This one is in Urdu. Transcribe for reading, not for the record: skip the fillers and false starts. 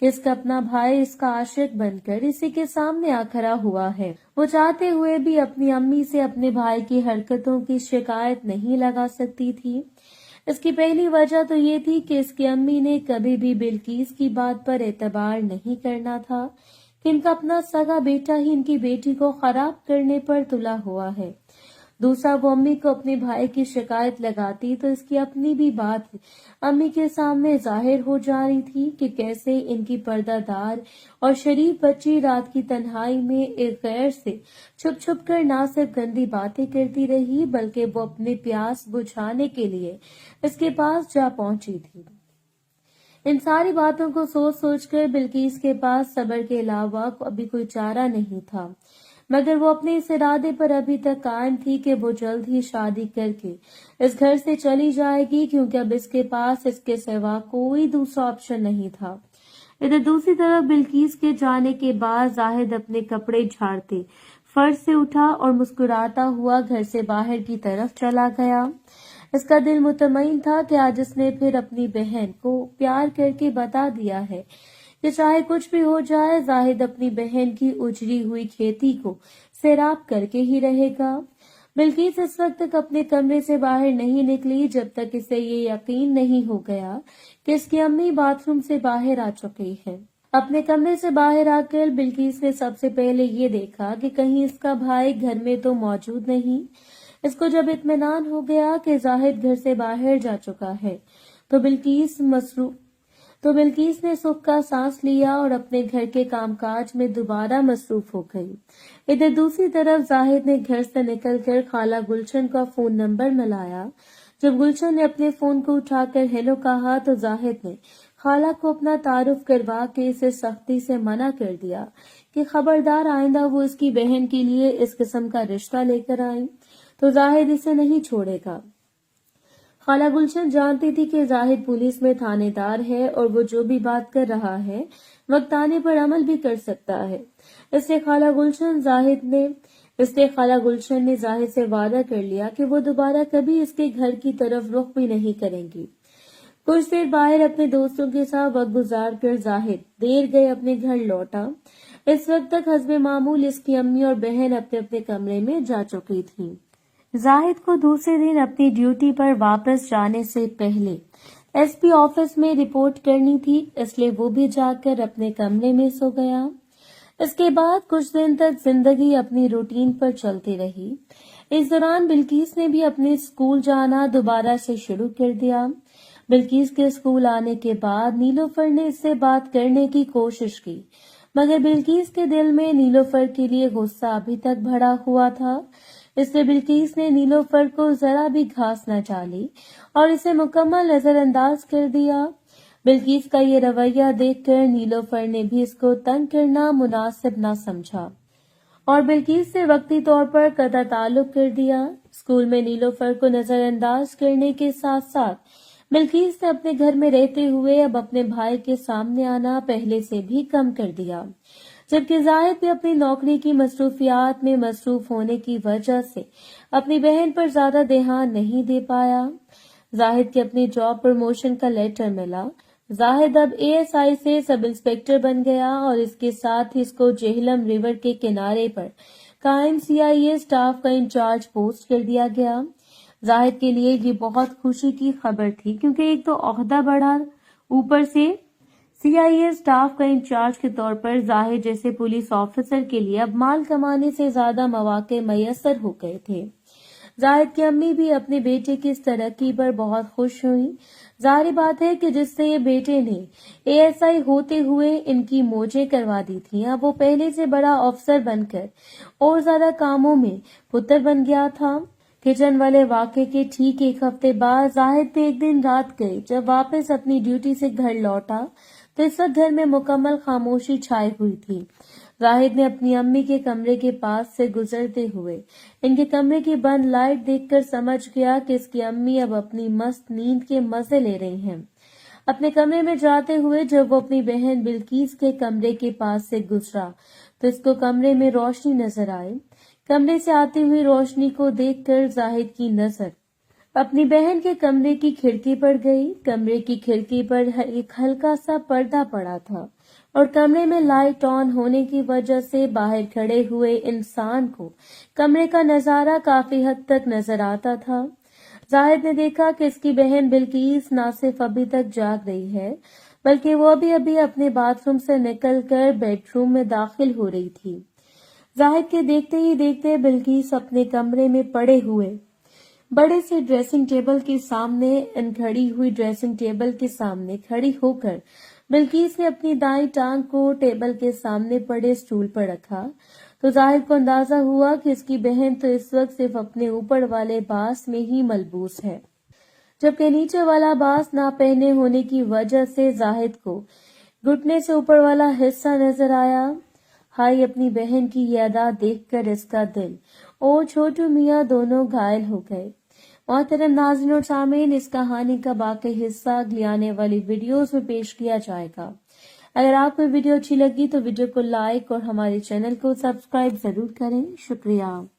کہ اس کا اپنا بھائی اس کا عاشق بن کر اسی کے سامنے آ کھڑا ہوا ہے۔ وہ چاہتے ہوئے بھی اپنی امی سے اپنے بھائی کی حرکتوں کی شکایت نہیں لگا سکتی تھی۔ اس کی پہلی وجہ تو یہ تھی کہ اس کی امی نے کبھی بھی بلقیس کی بات پر اعتبار نہیں کرنا تھا کہ ان کا اپنا سگا بیٹا ہی ان کی بیٹی کو خراب کرنے پر تلا ہوا ہے۔ دوسرا، وہ امی کو اپنے بھائی کی شکایت لگاتی تو اس کی اپنی بھی بات امی کے سامنے ظاہر ہو جا رہی تھی کہ کیسے ان کی پردہ دار اور شریف بچی رات کی تنہائی میں ایک غیر سے چھپ چھپ کر نہ صرف گندی باتیں کرتی رہی بلکہ وہ اپنے پیاس بجھانے کے لیے اس کے پاس جا پہنچی تھی۔ ان ساری باتوں کو سوچ سوچ کر بلقیس کے پاس صبر کے علاوہ ابھی کوئی چارہ نہیں تھا، مگر وہ اپنے اس ارادے پر ابھی تک قائم تھی کہ وہ جلد ہی شادی کر کے اس گھر سے چلی جائے گی، کیونکہ اب اس کے پاس اس کے سوا کوئی دوسرا آپشن نہیں تھا۔ ادھر دوسری طرف بلقیس کے جانے کے بعد زاہد اپنے کپڑے جھاڑتے فرش سے اٹھا اور مسکراتا ہوا گھر سے باہر کی طرف چلا گیا۔ اس کا دل مطمئن تھا کہ آج اس نے پھر اپنی بہن کو پیار کر کے بتا دیا ہے کہ چاہے کچھ بھی ہو جائے زاہد اپنی بہن کی اجڑی ہوئی کھیتی کو سیراب کر کے ہی رہے گا۔ بلقیس اس وقت تک اپنے کمرے سے باہر نہیں نکلی جب تک اسے یہ یقین نہیں ہو گیا کہ اس کی امی باتھ روم سے باہر آ چکی ہے۔ اپنے کمرے سے باہر آ کر بلقیس نے سب سے پہلے یہ دیکھا کہ کہیں اس کا بھائی گھر میں تو موجود نہیں۔ اس کو جب اطمینان ہو گیا کہ زاہد گھر سے باہر جا چکا ہے تو بلقیس نے سکھ کا سانس لیا اور اپنے گھر کے کام کاج میں دوبارہ مصروف ہو گئی۔ ادھر دوسری طرف زاہد نے گھر سے نکل کر خالہ گلشن کا فون نمبر ملایا۔ جب گلشن نے اپنے فون کو اٹھا کر ہیلو کہا تو زاہد نے خالہ کو اپنا تعارف کروا کے اسے سختی سے منع کر دیا کہ خبردار آئندہ وہ اس کی بہن کے لیے اس قسم کا رشتہ لے کر آئیں تو زاہد اسے نہیں چھوڑے گا۔ خالہ گلشن جانتی تھی کہ زاہد پولیس میں تھانے دار ہے اور وہ جو بھی بات کر رہا ہے وقت آنے پر عمل بھی کر سکتا ہے۔ اس لیے خالہ گلشن نے زاہد سے وعدہ کر لیا کہ وہ دوبارہ کبھی اس کے گھر کی طرف رخ بھی نہیں کریں گی۔ کچھ دیر باہر اپنے دوستوں کے ساتھ وقت گزار کر زاہد دیر گئے اپنے گھر لوٹا۔ اس وقت تک حسب معمول اس کی امی اور بہن اپنے اپنے کمرے میں جا چکی تھیں۔ زاہد کو دوسرے دن اپنی ڈیوٹی پر واپس جانے سے پہلے ایس پی آفس میں رپورٹ کرنی تھی، اس لیے وہ بھی جا کر اپنے کمرے میں سو گیا۔ اس کے بعد کچھ دن تک زندگی اپنی روٹین پر چلتی رہی۔ اس دوران بلقیس نے بھی اپنے اسکول جانا دوبارہ سے شروع کر دیا۔ بلقیس کے اسکول آنے کے بعد نیلوفر نے اس سے بات کرنے کی کوشش کی، مگر بلقیس کے دل میں نیلوفر کے لیے غصہ ابھی تک بھرا ہوا تھا۔ اس لیے بلقیس نے نیلوفر کو ذرا بھی گھاس نہ ڈالی اور اسے مکمل نظر انداز کر دیا۔ بلقیس کا یہ رویہ دیکھ کر نیلوفر نے بھی اس کو تنگ کرنا مناسب نہ سمجھا اور بلقیس سے وقتی طور پر قطع تعلق کر دیا۔ اسکول میں نیلوفر کو نظر انداز کرنے کے ساتھ ساتھ بلقیس نے اپنے گھر میں رہتے ہوئے اب اپنے بھائی کے سامنے آنا پہلے سے بھی کم کر دیا، جبکہ زاہد بھی اپنی نوکری کی مصروفیات میں مصروف ہونے کی وجہ سے اپنی بہن پر زیادہ دھیان نہیں دے پایا۔ زاہد کی اپنی جاب پروموشن کا لیٹر ملا۔ زاہد اب ASI سے سب انسپیکٹر بن گیا اور اس کے ساتھ ہی اس کو جہلم ریور کے کنارے پر قائم CIA اسٹاف کا انچارج پوسٹ کر دیا گیا۔ زاہد کے لیے یہ بہت خوشی کی خبر تھی، کیونکہ ایک تو عہدہ بڑھا، اوپر سے CIA اسٹاف کا انچارج کے طور پر زاہد جیسے پولیس آفیسر کے لیے اب مال کمانے سے زیادہ مواقع میسر ہو گئے تھے۔ زاہد کی امی بھی اپنے بیٹے کی اس ترقی پر بہت خوش ہوئیں۔ ظاہر بات ہے کہ جس سے یہ بیٹے نے ASI ہوتے ہوئے ان کی موجیں کروا دی تھیں، اب وہ پہلے سے بڑا افسر بن کر اور زیادہ کاموں میں پتر بن گیا تھا۔ کچن والے واقعے کے ٹھیک ایک ہفتے بعد زاہد نے ایک دن رات گئے جب واپس اپنی ڈیوٹی سے گھر لوٹا تو اس وقت گھر میں مکمل خاموشی چھائی ہوئی تھی۔ زاہد نے اپنی امی کے کمرے کے پاس سے گزرتے ہوئے ان کے کمرے کی بند لائٹ دیکھ کر سمجھ گیا کہ اس کی امی اب اپنی مست نیند کے مزے لے رہی ہیں۔ اپنے کمرے میں جاتے ہوئے جب وہ اپنی بہن بلقیس کے کمرے کے پاس سے گزرا تو اس کو کمرے میں روشنی نظر آئی۔ کمرے سے آتی ہوئی روشنی کو دیکھ کر زاہد کی نظر اپنی بہن کے کمرے کی کھڑکی پر گئی۔ کمرے کی کھڑکی پر ایک ہلکا سا پردہ پڑا تھا اور کمرے میں لائٹ آن ہونے کی وجہ سے باہر کھڑے ہوئے انسان کو کمرے کا نظارہ کافی حد تک نظر آتا تھا۔ زاہد نے دیکھا کہ اس کی بہن بلقیس نہ صرف ابھی تک جاگ رہی ہے بلکہ وہ ابھی اپنے باتھ روم سے نکل کر بیڈ روم میں داخل ہو رہی تھی۔ زاہد کے دیکھتے ہی دیکھتے بلقیس اپنے کمرے میں پڑے ہوئے بڑے سے ڈریسنگ ٹیبل کے سامنے کھڑی ہوئی ڈریسنگ ٹیبل کے سامنے کھڑی ہو کر بلقیس نے اپنی دائیں ٹانگ کو ٹیبل کے سامنے پڑے اسٹول پر رکھا تو زاہد کو اندازہ ہوا کہ اس کی بہن تو اس وقت صرف اپنے اوپر والے باس میں ہی ملبوس ہے، جبکہ نیچے والا باس نہ پہنے ہونے کی وجہ سے زاہد کو گھٹنے سے اوپر والا حصہ نظر آیا۔ ہائی اپنی بہن کی یہ ادا دیکھ کر اس کا دل اور چھوٹو میاں دونوں گھائل ہو گئے۔ محترم ناظرین اور سامعین، اس کہانی کا باقی حصہ اگلی آنے والی ویڈیوز میں پیش کیا جائے گا۔ اگر آپ کو ویڈیو اچھی لگی تو ویڈیو کو لائک اور ہمارے چینل کو سبسکرائب ضرور کریں۔ شکریہ۔